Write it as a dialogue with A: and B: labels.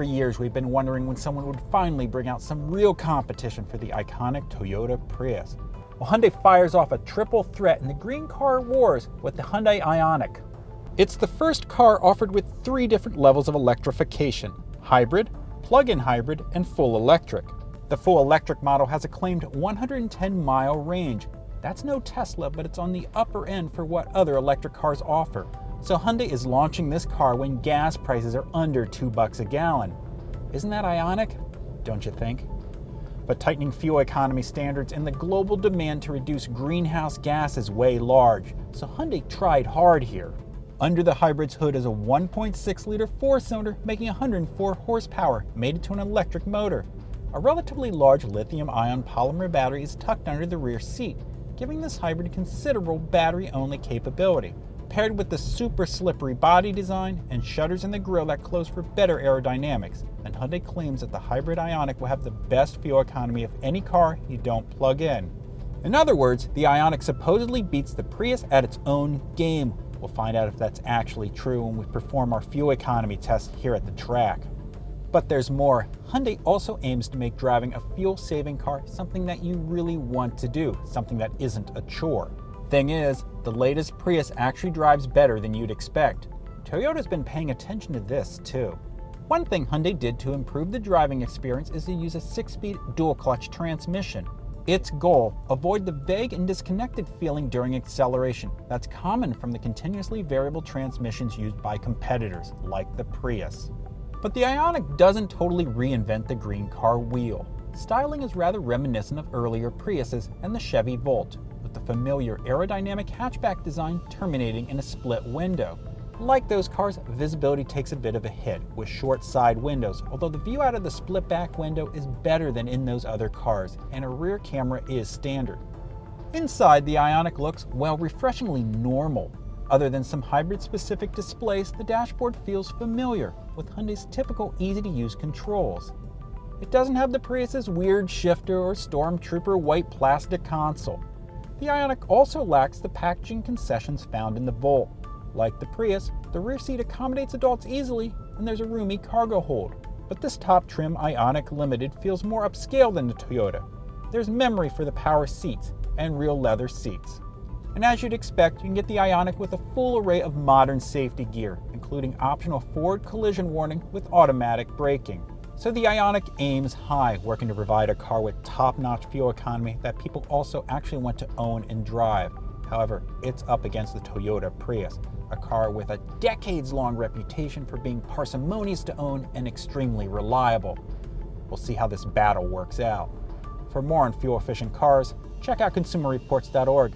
A: For years, we've been wondering when someone would finally bring out some real competition for the iconic Toyota Prius. Well, Hyundai fires off a triple threat in the green car wars with the Hyundai Ioniq. It's the first car offered with 3 different levels of electrification: hybrid, plug-in hybrid, and full electric. The full electric model has a claimed 110-mile range. That's no Tesla, but it's on the upper end for what other electric cars offer. So Hyundai is launching this car when gas prices are under $2 a gallon. Isn't that Ioniq? Don't you think? But tightening fuel economy standards and the global demand to reduce greenhouse gas is way large, so Hyundai tried hard here. Under the hybrid's hood is a 1.6-liter 4-cylinder making 104 horsepower, mated to an electric motor. A relatively large lithium-ion polymer battery is tucked under the rear seat, giving this hybrid considerable battery-only capability. Paired with the super slippery body design and shutters in the grille that close for better aerodynamics, and Hyundai claims that the hybrid Ioniq will have the best fuel economy of any car you don't plug in. In other words, the Ioniq supposedly beats the Prius at its own game. We'll find out if that's actually true when we perform our fuel economy test here at the track. But there's more. Hyundai also aims to make driving a fuel-saving car something that you really want to do, something that isn't a chore. Thing is, the latest Prius actually drives better than you'd expect. Toyota's been paying attention to this too. One thing Hyundai did to improve the driving experience is to use a 6-speed dual-clutch transmission. Its goal: avoid the vague and disconnected feeling during acceleration that's common from the continuously variable transmissions used by competitors, like the Prius. But the Ioniq doesn't totally reinvent the green car wheel. Styling is rather reminiscent of earlier Priuses and the Chevy Volt, with the familiar aerodynamic hatchback design terminating in a split window. Like those cars, visibility takes a bit of a hit with short side windows, although the view out of the split back window is better than in those other cars, and a rear camera is standard. Inside, the Ioniq looks, well, refreshingly normal. Other than some hybrid-specific displays, the dashboard feels familiar, with Hyundai's typical easy-to-use controls. It doesn't have the Prius's weird shifter or Stormtrooper white plastic console. The Ioniq also lacks the packaging concessions found in the Volt. Like the Prius, the rear seat accommodates adults easily, and there's a roomy cargo hold. But this top trim Ioniq Limited feels more upscale than the Toyota. There's memory for the power seats and real leather seats. And as you'd expect, you can get the Ioniq with a full array of modern safety gear, including optional forward collision warning with automatic braking. So the Ioniq aims high, working to provide a car with top-notch fuel economy that people also actually want to own and drive. However, it's up against the Toyota Prius, a car with a decades-long reputation for being parsimonious to own and extremely reliable. We'll see how this battle works out. For more on fuel-efficient cars, check out consumerreports.org.